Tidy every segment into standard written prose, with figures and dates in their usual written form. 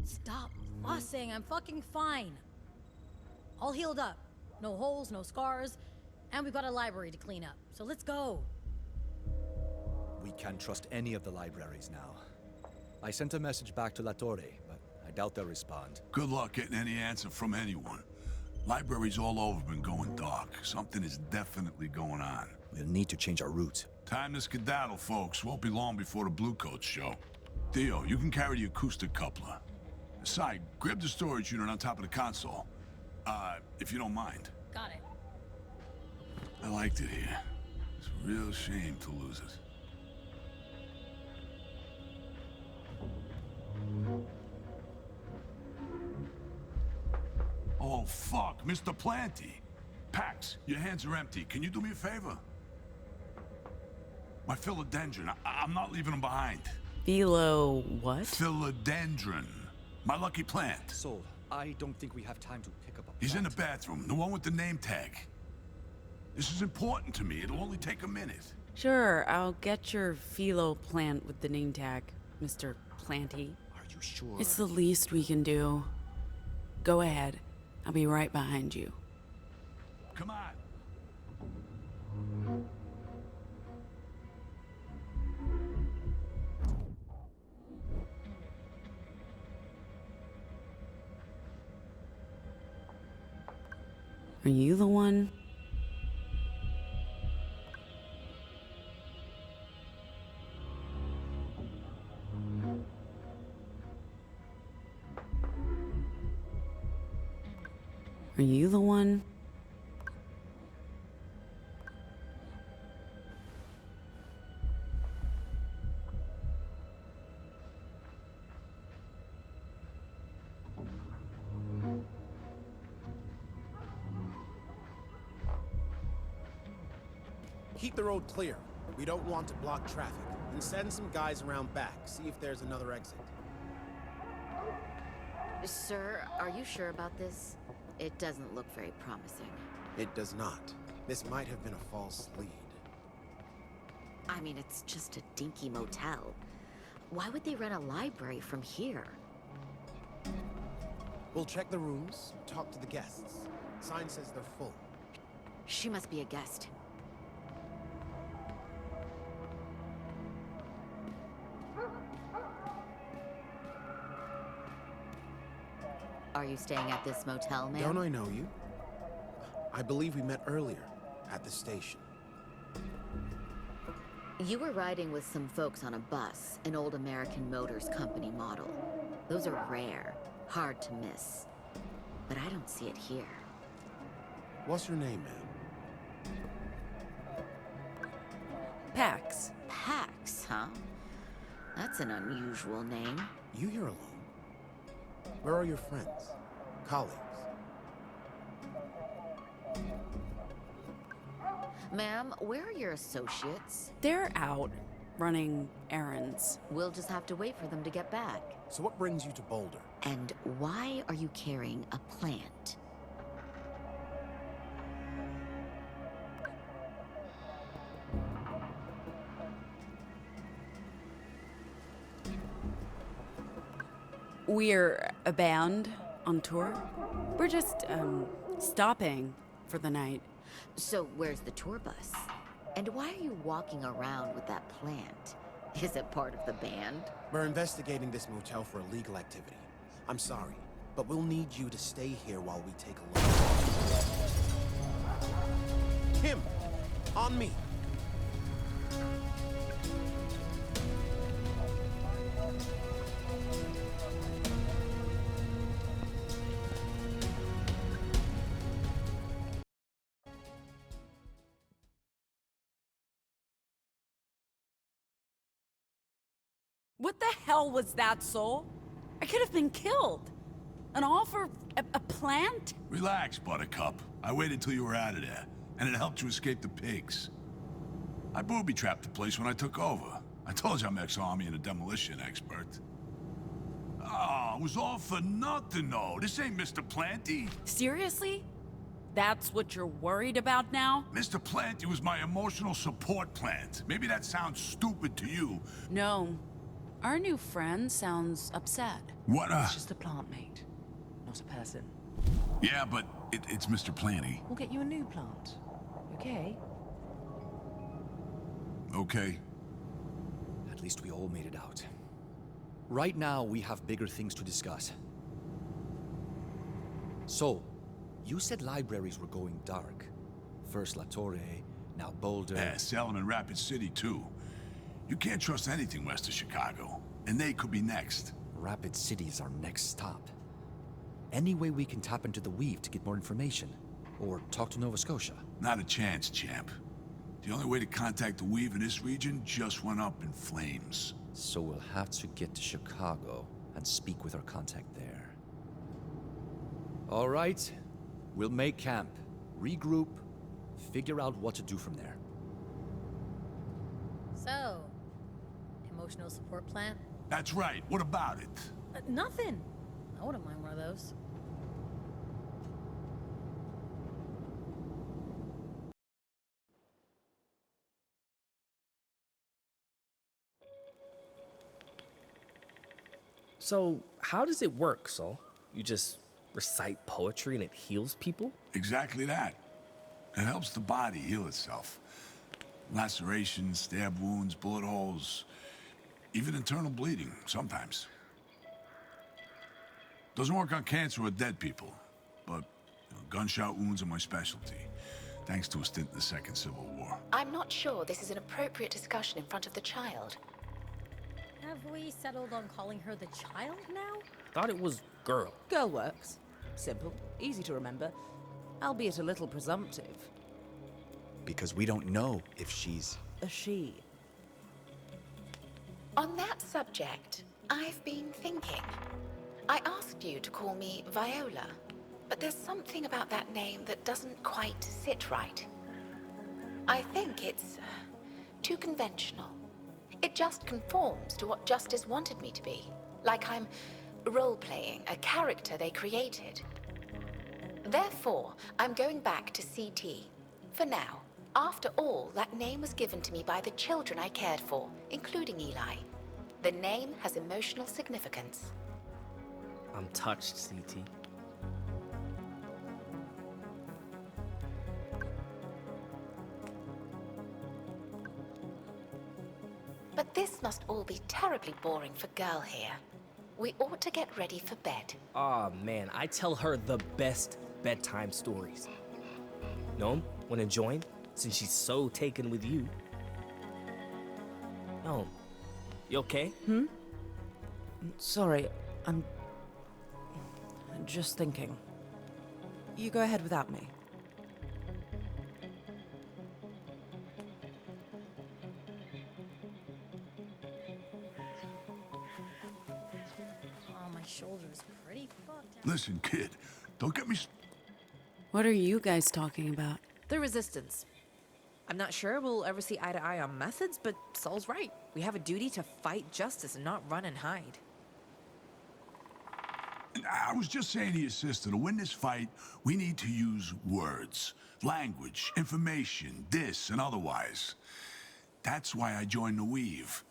Stop fussing, I'm fucking fine. All healed up. No holes, no scars, and we've got a library to clean up. So let's go. We can't trust any of the libraries now. I sent a message back to La Torre, but I doubt they'll respond. Good luck getting any answer from anyone. Libraries all over been going dark. Something is definitely going on. We'll need to change our route. Time to skedaddle, folks. Won't be long before the Bluecoats show. Theo, you can carry the acoustic coupler. Aside, grab the storage unit on top of the console. If you don't mind. Got it. I liked it here. It's a real shame to lose it. Oh, fuck, Mr. Planty. Pax, your hands are empty. Can you do me a favor? My philodendron, I'm not leaving them behind. Philo what? Philodendron. My lucky plant. Sol, I don't think we have time to pick up a He's in the plant. bathroom, the one with the name tag. This is important to me. It'll only take a minute. Sure, I'll get your philo plant with the name tag, Mr. Planty. Are you sure? It's the least we can do. Go ahead. I'll be right behind you. Come on. Are you the one? Are you the one? Keep the road clear. We don't want to block traffic. And send some guys around back, see if there's another exit. Sir, are you sure about this? It doesn't look very promising. It does not. This might have been a false lead. I mean, it's just a dinky motel. Why would they rent a library from here? We'll check the rooms, talk to the guests. Sign says they're full. She must be a guest. Are you staying at this motel, ma'am? Don't I know you? I believe we met earlier, at the station. You were riding with some folks on a bus, an old American Motors Company model. Those are rare, hard to miss. But I don't see it here. What's your name, ma'am? Pax. Pax, huh? That's an unusual name. You here alone? Where are your friends? Colleagues? Ma'am, where are your associates? They're out running errands. We'll just have to wait for them to get back. So what brings you to Boulder? And why are you carrying a plant? We're a band on tour. We're just, stopping for the night. So where's the tour bus? And why are you walking around with that plant? Is it part of the band? We're investigating this motel for illegal activity. I'm sorry, but we'll need you to stay here while we take a look. Kim! On me! What the hell was that, Sol? I could have been killed. And all for a plant? Relax, Buttercup. I waited till you were out of there, and it helped you escape the pigs. I booby-trapped the place when I took over. I told you I'm ex-army and a demolition expert. Oh, it was all for nothing, though. This ain't Mr. Planty. Seriously? That's what you're worried about now? Mr. Planty was my emotional support plant. Maybe that sounds stupid to you. No. Our new friend sounds upset. What, It's just a plant, mate. Not a person. Yeah, but it's Mr. Planty. We'll get you a new plant. Okay? Okay. At least we all made it out. Right now, we have bigger things to discuss. So, you said libraries were going dark. First La Torre, now Boulder. Yeah, Salem and Rapid City, too. You can't trust anything west of Chicago. And they could be next. Rapid City is our next stop. Any way we can tap into the Weave to get more information? Or talk to Nova Scotia? Not a chance, champ. The only way to contact the Weave in this region just went up in flames. So we'll have to get to Chicago and speak with our contact there. All right. We'll make camp, regroup, figure out what to do from there. So, emotional support plan? That's right. What about it? Nothing. I wouldn't mind one of those. So, how does it work, Sol? You just recite poetry and it heals people? Exactly that. It helps the body heal itself. Lacerations, stab wounds, bullet holes, even internal bleeding, sometimes. Doesn't work on cancer or dead people, but gunshot wounds are my specialty, thanks to a stint in the Second Civil War. I'm not sure this is an appropriate discussion in front of the child. Have we settled on calling her the child now? Thought it was girl. Girl works. Simple, easy to remember, albeit a little presumptive. Because we don't know if she's... A she. On that subject, I've been thinking. I asked you to call me Viola, but there's something about that name that doesn't quite sit right. I think it's too conventional. It just conforms to what Justice wanted me to be. Like I'm role-playing a character they created. Therefore, I'm going back to CT. For now. After all, that name was given to me by the children I cared for, including Eli. The name has emotional significance. I'm touched, CT. But this must all be terribly boring for Girl here. We ought to get ready for bed. Aw, man, I tell her the best bedtime stories. No? Wanna join? Since she's so taken with you. No. You okay? Sorry, I'm just thinking. You go ahead without me. Oh, my shoulder's pretty fucked up. Listen, kid, don't get me... What are you guys talking about? The Resistance. I'm not sure we'll ever see eye to eye on methods, but Saul's right. We have a duty to fight justice and not run and hide. I was just saying to your sister, to win this fight, we need to use words, language, information, this and otherwise. That's why I joined the Weave.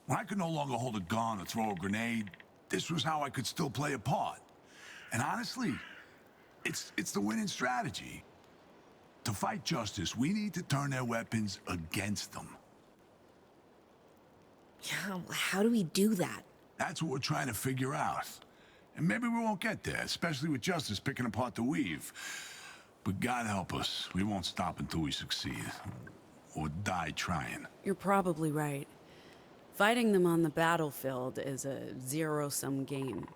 When I could no longer hold a gun or throw a grenade, this was how I could still play a part. And honestly, it's the winning strategy. To fight justice, we need to turn their weapons against them. Yeah, how do we do that? That's what we're trying to figure out. And maybe we won't get there, especially with Justice picking apart the Weave. But God help us, we won't stop until we succeed. Or die trying. You're probably right. Fighting them on the battlefield is a zero-sum game.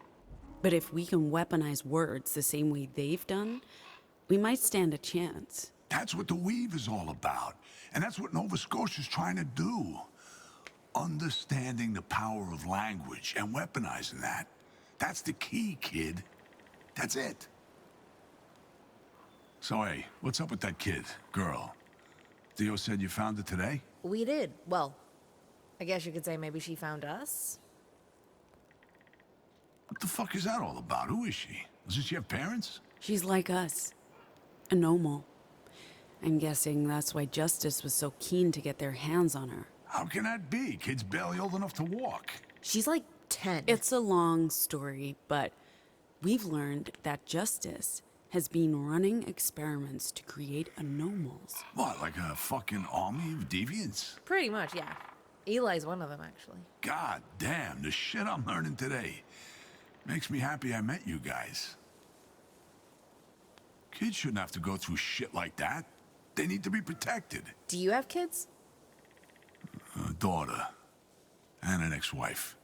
But if we can weaponize words the same way they've done, we might stand a chance. That's what the Weave is all about. And that's what Nova Scotia's trying to do. Understanding the power of language and weaponizing that. That's the key, kid. That's it. So, hey, what's up with that kid, girl? Theo said you found her today? We did. Well, I guess you could say maybe she found us. What the fuck is that all about? Who is she? Doesn't she have parents? She's like us. A normal. I'm guessing that's why Justice was so keen to get their hands on her. How can that be? Kid's barely old enough to walk. She's like 10. It's a long story, but we've learned that Justice has been running experiments to create anomals. What, like a fucking army of deviants? Pretty much, yeah. Eli's one of them, actually. God damn, the shit I'm learning today. Makes me happy I met you guys. Kids shouldn't have to go through shit like that. They need to be protected. Do you have kids? A daughter. And an ex-wife.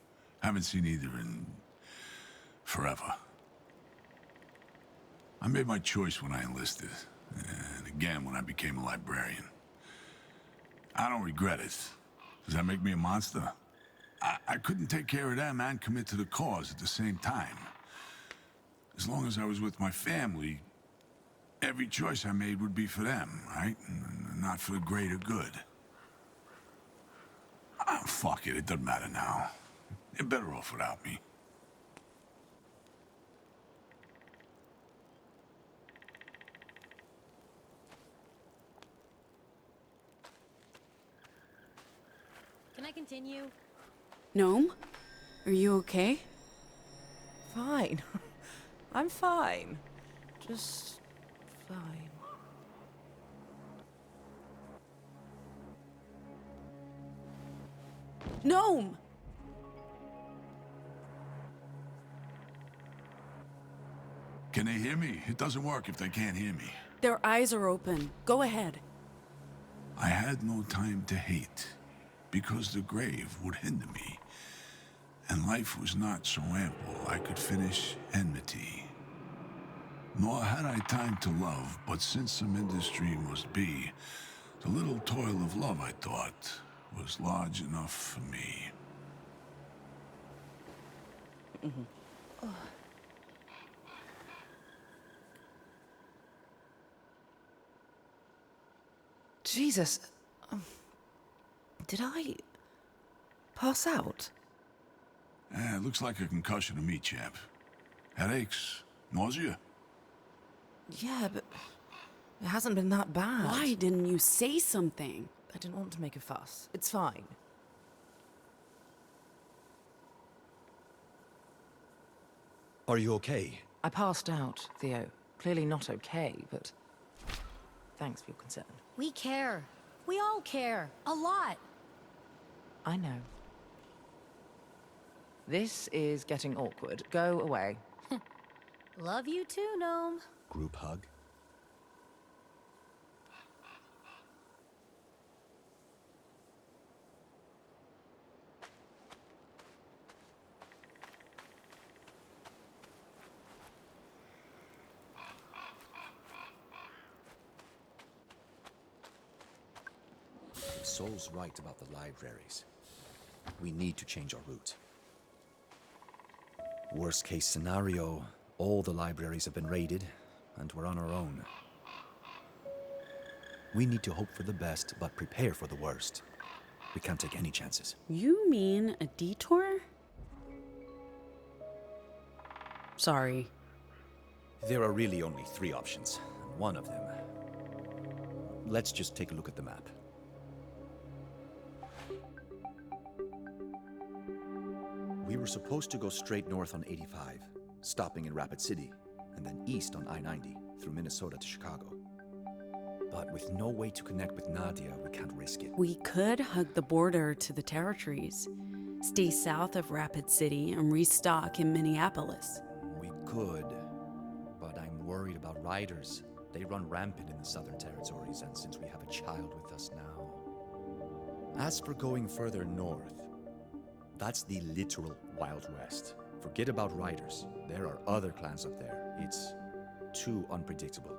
Haven't seen either in... forever. I made my choice when I enlisted. And again when I became a librarian. I don't regret it. Does that make me a monster? I couldn't take care of them and commit to the cause at the same time. As long as I was with my family, every choice I made would be for them, right? And not for the greater good. Ah, fuck it doesn't matter now. They're better off without me. Can I continue? Gnome? Are you okay? Fine. I'm fine. Just fine. Gnome! Can they hear me? It doesn't work if they can't hear me. Their eyes are open. Go ahead. I had no time to hate, because the grave would hinder me, and life was not so ample I could finish enmity. Nor had I time to love, but since some industry must be, the little toil of love, I thought, was large enough for me. Jesus. Did I pass out? It looks like a concussion to me, champ. Headaches? Nausea? Yeah, but it hasn't been that bad. Why didn't you say something? I didn't want to make a fuss. It's fine. Are you okay? I passed out, Theo. Clearly not okay, but thanks for your concern. We care. We all care. A lot. I know. This is getting awkward. Go away. Love you too, Gnome. Group hug? Sol's right about the libraries. We need to change our route. Worst case scenario, all the libraries have been raided, and we're on our own. We need to hope for the best, but prepare for the worst. We can't take any chances. You mean a detour? Sorry. There are really only 3 options, and one of them... Let's just take a look at the map. We were supposed to go straight north on 85, stopping in Rapid City, and then east on I-90 through Minnesota to Chicago. But with no way to connect with Nadia, we can't risk it. We could hug the border to the territories, stay south of Rapid City, and restock in Minneapolis. We could, but I'm worried about riders. They run rampant in the southern territories, and since we have a child with us now... As for going further north, that's the literal Wild West. Forget about riders. There are other clans up there. It's too unpredictable.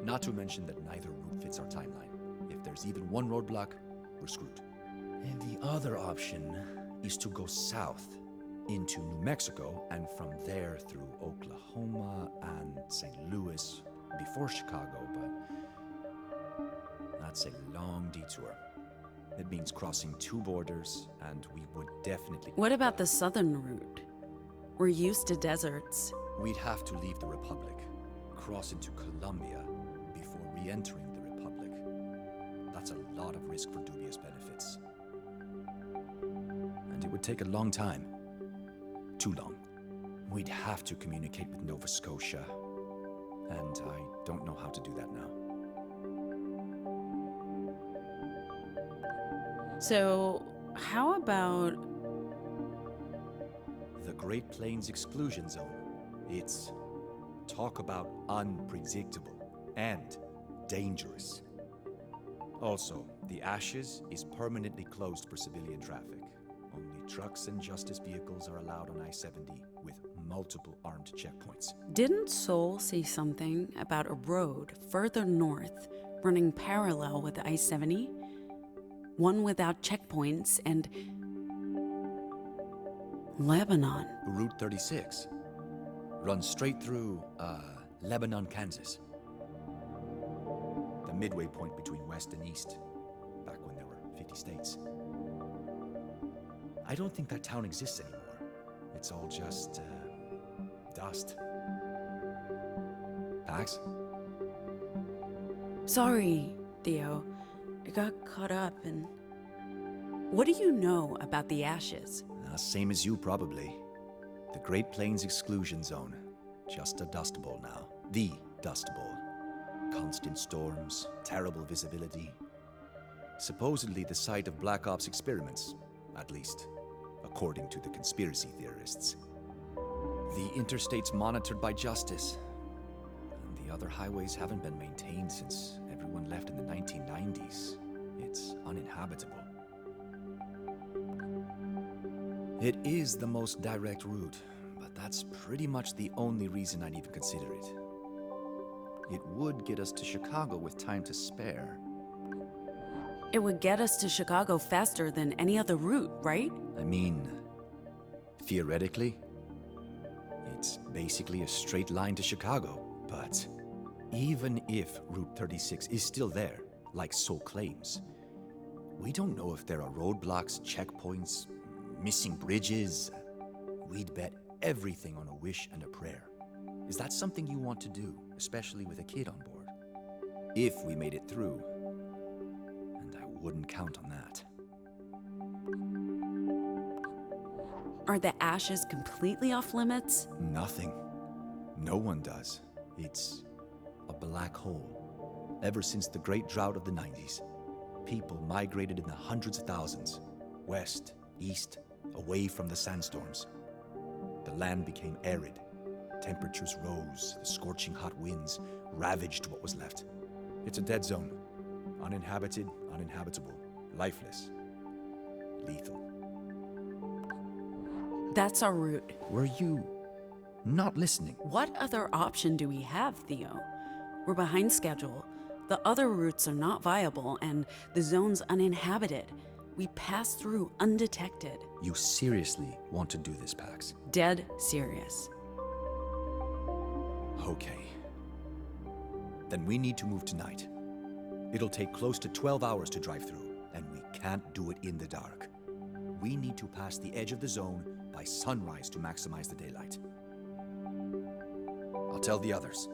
Not to mention that neither route fits our timeline. If there's even one roadblock, we're screwed. And the other option is to go south into New Mexico, and from there through Oklahoma and St. Louis before Chicago, but that's a long detour. It means crossing 2 borders, and we would definitely... What about the southern route? We're used to deserts. We'd have to leave the Republic, cross into Colombia, re-entering the Republic. That's a lot of risk for dubious benefits. And it would take a long time. Too long. We'd have to communicate with Nova Scotia. And I don't know how to do that now. So, how about... The Great Plains Exclusion Zone. It's... talk about unpredictable and dangerous. Also, the Ashes is permanently closed for civilian traffic. Only trucks and Justice vehicles are allowed on I-70 with multiple armed checkpoints. Didn't Soul say something about a road further north running parallel with I-70? One without checkpoints and... Lebanon. Route 36 runs straight through, Lebanon, Kansas. The midway point between West and East, back when there were 50 states. I don't think that town exists anymore. It's all just, dust. Pax? Sorry, Theo. I got caught up in... What do you know about the Ashes? Same as you, probably. The Great Plains Exclusion Zone. Just a dust bowl now. The dust bowl. Constant storms, terrible visibility. Supposedly the site of Black Ops experiments, at least, according to the conspiracy theorists. The interstate's monitored by Justice, and the other highways haven't been maintained since everyone left in the 1990s. It's uninhabitable. It is the most direct route, but that's pretty much the only reason I'd even consider it. It would get us to Chicago with time to spare. It would get us to Chicago faster than any other route, right? I mean, theoretically, it's basically a straight line to Chicago. But even if Route 36 is still there, like Soul claims, we don't know if there are roadblocks, checkpoints, missing bridges. We'd bet everything on a wish and a prayer. Is that something you want to do, especially with a kid on board? If we made it through, and I wouldn't count on that. Are the Ashes completely off limits? Nothing. No one does. It's a black hole. Ever since the Great Drought of the 90s, people migrated in the hundreds of thousands, west, east, away from the sandstorms. The land became arid. Temperatures rose, the scorching hot winds ravaged what was left. It's a dead zone. Uninhabited, uninhabitable, lifeless, lethal. That's our route. Were you not listening? What other option do we have, Theo? We're behind schedule. The other routes are not viable, and the zone's uninhabited. We pass through undetected. You seriously want to do this, Pax? Dead serious. Okay. Then we need to move tonight. It'll take close to 12 hours to drive through, and we can't do it in the dark. We need to pass the edge of the zone by sunrise to maximize the daylight. I'll tell the others.